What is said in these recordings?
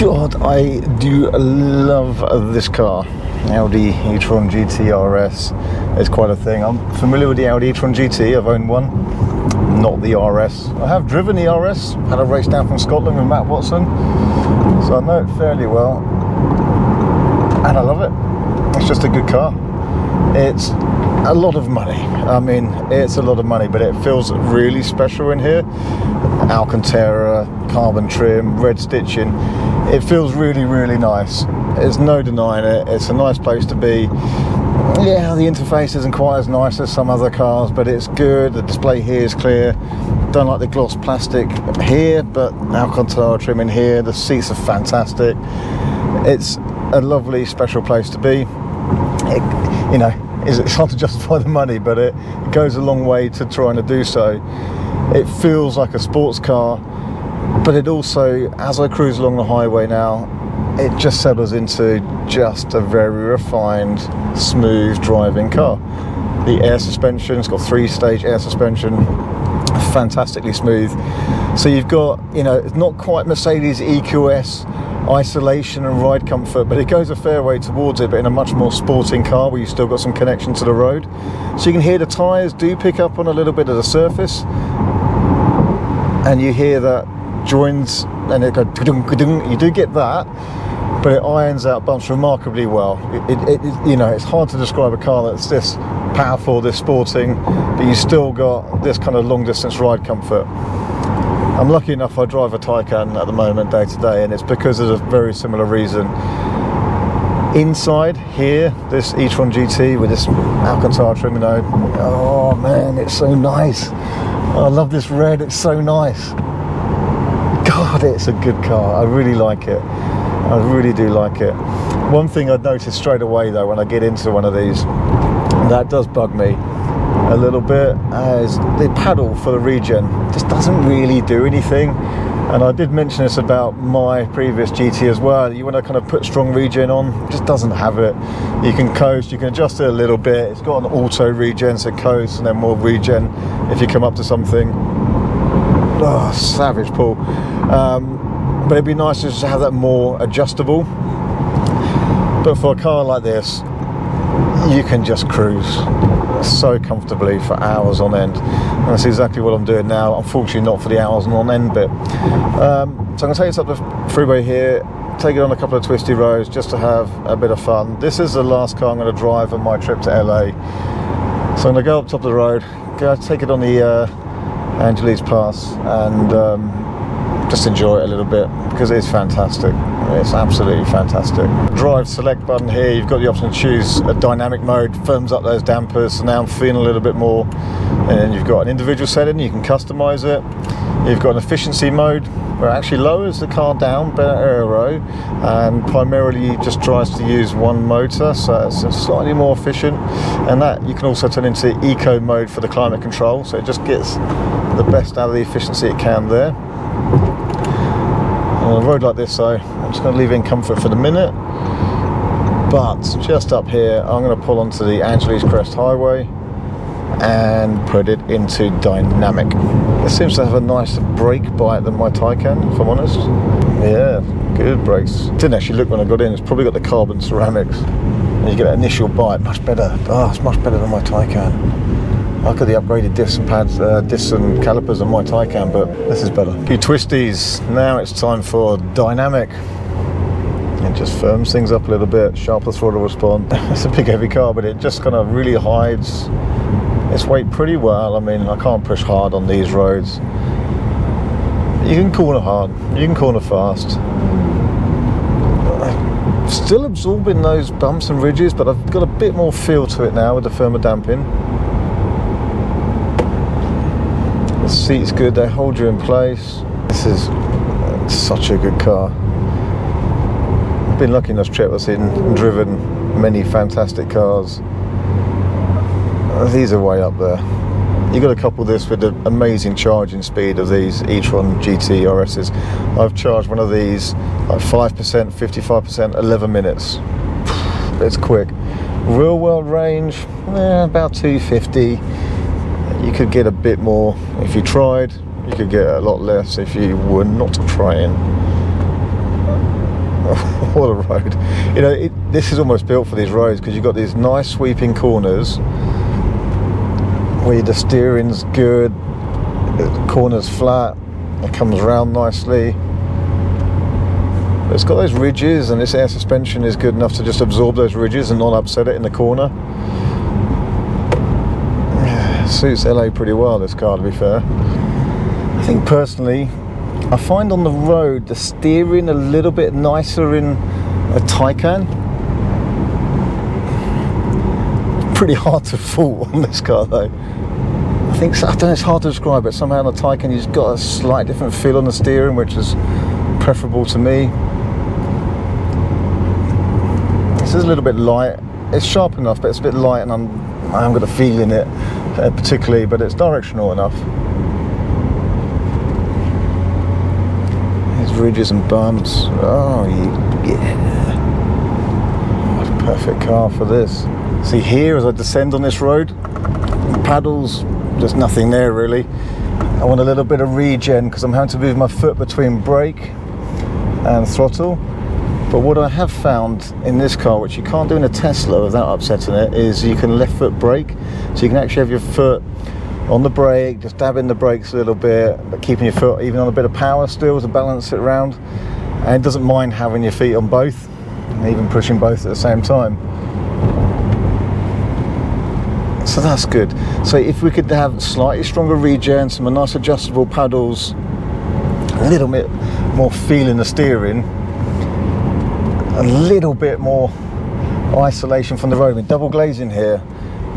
God, I do love this car. Audi E-tron GT RS is quite a thing. I'm familiar with the Audi E-tron GT, I've owned one, not the RS. I have driven the RS, had a race down from Scotland with Matt Watson, so I know it fairly well, and I love it. It's just a good car. It's a lot of money. I mean, it's a lot of money, but it feels really special in here. Alcantara, carbon trim, red stitching. It feels really, really nice. There's no denying it. It's a nice place to be. Yeah, the interface isn't quite as nice as some other cars, but it's good. The display here is clear. Don't like the gloss plastic here, but Alcantara trim in here. The seats are fantastic. It's a lovely, special place to be. You know, it's hard to justify the money, but it goes a long way to trying to do so. It feels like a sports car, but it also, as I cruise along the highway now, it just settles into just a very refined, smooth driving car. The air suspension, it's got 3-stage air suspension, fantastically smooth. So you've got, you know, it's not quite Mercedes EQS isolation and ride comfort, but it goes a fair way towards it, but in a much more sporting car where you've still got some connection to the road. So you can hear the tyres do pick up on a little bit of the surface, and you hear that joins, and it goes, you do get that, but it irons out bumps remarkably well. You know, it's hard to describe a car that's this powerful, this sporting, but you still got this kind of long distance ride comfort. I'm lucky enough I drive a Taycan at the moment day to day, and it's because of a very similar reason. Inside here, this e-tron GT with this Alcantara trim, you know, oh man, it's so nice. I love this red, it's so nice. God, it's a good car. I really like it. I really do like it. One thing I'd noticed straight away though when I get into one of these, that does bug me a little bit, as the paddle for the regen just doesn't really do anything. And I did mention this about my previous GT as well. You want to kind of put strong regen on, it just doesn't have it. You can coast, you can adjust it a little bit. It's got an auto regen, so coast and then more regen if you come up to something. Oh, savage pull. But it'd be nice just to have that more adjustable. But for a car like this, you can just cruise so comfortably for hours on end, and that's exactly what I'm doing now. Unfortunately not for the hours on end bit. So I'm going to take this up the freeway here, take it on a couple of twisty roads just to have a bit of fun. This is the last car I'm going to drive on my trip to LA, so I'm going to go up top of the road, take it on the Angeles Pass, and just enjoy it a little bit, because it's fantastic. It's absolutely fantastic. Drive select button here, you've got the option to choose a dynamic mode, firms up those dampers, so now I'm feeling a little bit more. And then you've got an individual setting, you can customize it. You've got an efficiency mode where it actually lowers the car down, better aero, and primarily just tries to use one motor, so it's slightly more efficient. And that you can also turn into eco mode for the climate control, so it just gets the best out of the efficiency it can there. On a road like this though, I'm just going to leave it in comfort for the minute, but just up here I'm going to pull onto the Angeles Crest Highway and put it into dynamic. It seems to have a nice brake bite than my Taycan, if I'm honest. Yeah, good brakes. Didn't actually look when I got in, it's probably got the carbon ceramics. And you get an initial bite, much better. Oh, it's much better than my Taycan. I got the upgraded discs and pads, discs and calipers on my Taycan, but this is better. A few twisties. Now it's time for dynamic. It just firms things up a little bit, sharper throttle response. It's a big heavy car, but it just kind of really hides its weight pretty well. I mean, I can't push hard on these roads. You can corner hard, you can corner fast. Still absorbing those bumps and ridges, but I've got a bit more feel to it now with the firmer damping. The seat's good, they hold you in place. This is such a good car. I've been lucky in this trip, I've seen and driven many fantastic cars. These are way up there. You've got to couple this with the amazing charging speed of these e-tron GT RSs. I've charged one of these like 5%, 55%, 11 minutes. It's quick. Real world range, about 250. You could get a bit more if you tried. You could get a lot less if you were not trying. what a road. You know, this is almost built for these roads, because you've got these nice sweeping corners where the steering's good, the corner's flat, it comes round nicely. It's got those ridges, and this air suspension is good enough to just absorb those ridges and not upset it in the corner. Yeah, suits LA pretty well, this car, to be fair. I think personally, I find on the road the steering a little bit nicer in a Taycan. Pretty hard to fault on this car though. I don't know, it's hard to describe, but somehow on the Taycan you just got a slight different feel on the steering, which is preferable to me. This is a little bit light. It's sharp enough, but it's a bit light, and I haven't got a feel in it particularly, but it's directional enough. These ridges and bumps. Oh yeah. What a perfect car for this. See here, as I descend on this road, paddles, there's nothing there really. I want a little bit of regen because I'm having to move my foot between brake and throttle. But what I have found in this car, which you can't do in a Tesla without upsetting it, is you can left foot brake. So you can actually have your foot on the brake, just dabbing the brakes a little bit, but keeping your foot even on a bit of power still to balance it around. And it doesn't mind having your feet on both, and even pushing both at the same time. So that's good. So if we could have slightly stronger regen, some nice adjustable paddles, a little bit more feel in the steering, a little bit more isolation from the road. I mean, double glazing here,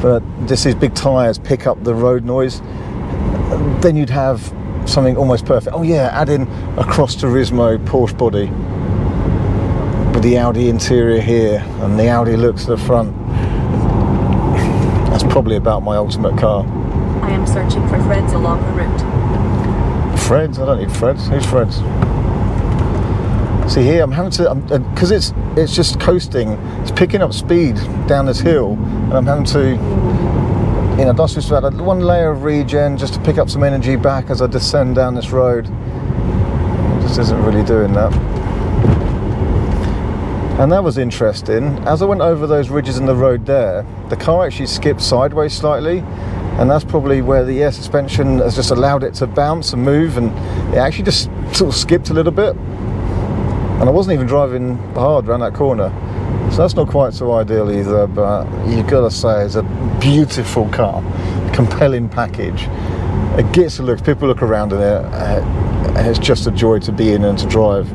but just these big tyres pick up the road noise, then you'd have something almost perfect. Oh yeah, add in a Cross Turismo Porsche body with the Audi interior here and the Audi looks at the front. That's probably about my ultimate car. I am searching for Freds along the route. Freds? I don't need Freds. Who's Freds? See here, I'm having to, because it's just coasting, it's picking up speed down this hill, and I'm having to, you know, that's just about one layer of regen just to pick up some energy back as I descend down this road. It just isn't really doing that. And that was interesting. As I went over those ridges in the road there, the car actually skipped sideways slightly, and that's probably where the air suspension has just allowed it to bounce and move, and it actually just sort of skipped a little bit. And I wasn't even driving hard around that corner, so that's not quite so ideal either, but you've got to say it's a beautiful car, compelling package. It gets the looks, people look around in it, and it's just a joy to be in and to drive.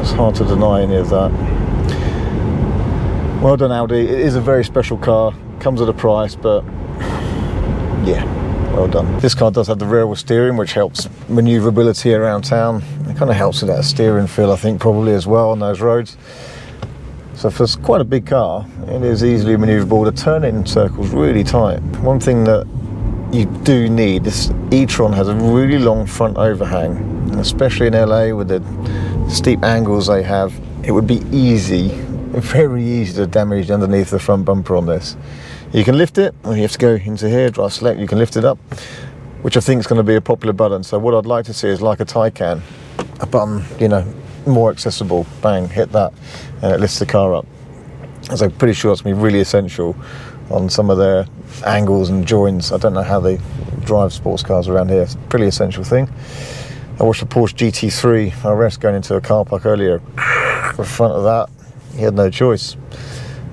It's hard to deny any of that. Well done Audi, it is a very special car, comes at a price, but yeah, well done. This car does have the rear wheel steering, which helps manoeuvrability around town. It kind of helps with that steering feel, I think, probably as well on those roads. So for quite a big car, it is easily manoeuvrable. The turn-in circle's really tight. One thing that you do need, this e-tron has a really long front overhang, and especially in LA with the steep angles they have, it would be easy, very easy to damage underneath the front bumper on this. You can lift it, or you have to go into here, drive select, you can lift it up, which I think is going to be a popular button. So what I'd like to see is like a Taycan, a button, you know, more accessible, bang, hit that, and it lifts the car up. As I'm pretty sure it's going to be really essential on some of their angles and joints. I don't know how they drive sports cars around here. It's a pretty essential thing. I watched a Porsche GT3 RS going into a car park earlier. In front of that, he had no choice.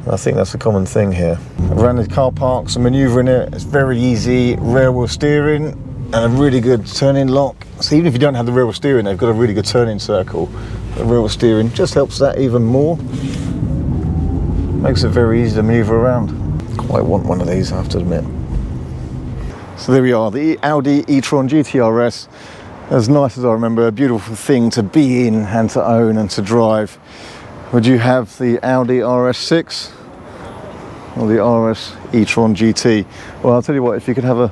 I think that's a common thing here. Around the car parks and manoeuvring it, it's very easy. Rear wheel steering and a really good turn-in lock. So even if you don't have the rear wheel steering, they've got a really good turn-in circle. The rear wheel steering just helps that even more. Makes it very easy to manoeuvre around. Quite want one of these, I have to admit. So there we are, the Audi E-tron GT RS. As nice as I remember, a beautiful thing to be in and to own and to drive. Would you have the Audi RS6 or the RS E-tron GT? Well, I'll tell you what, if you could have a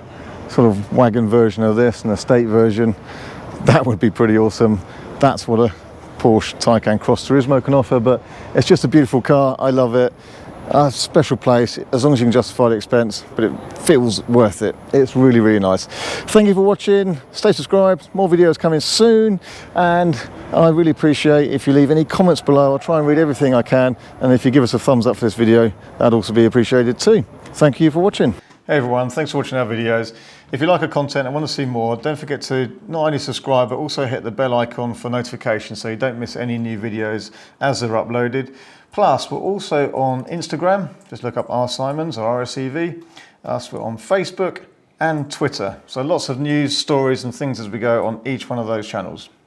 sort of wagon version of this and a state version, that would be pretty awesome. That's what a Porsche Taycan Cross Turismo can offer, but it's just a beautiful car. I love it. a special place, as long as you can justify the expense, but it feels worth it. It's really, really nice. Thank you for watching. Stay subscribed. More videos coming soon, and I really appreciate if you leave any comments below. I'll try and read everything I can, and if you give us a thumbs up for this video, that'd also be appreciated too. Thank you for watching. Hey everyone, thanks for watching our videos. If you like our content and want to see more, don't forget to not only subscribe but also hit the bell icon for notifications so you don't miss any new videos as they're uploaded. Plus, we're also on Instagram, just look up R Simons or RSEV. We're on Facebook and Twitter. So lots of news, stories and things as we go on each one of those channels.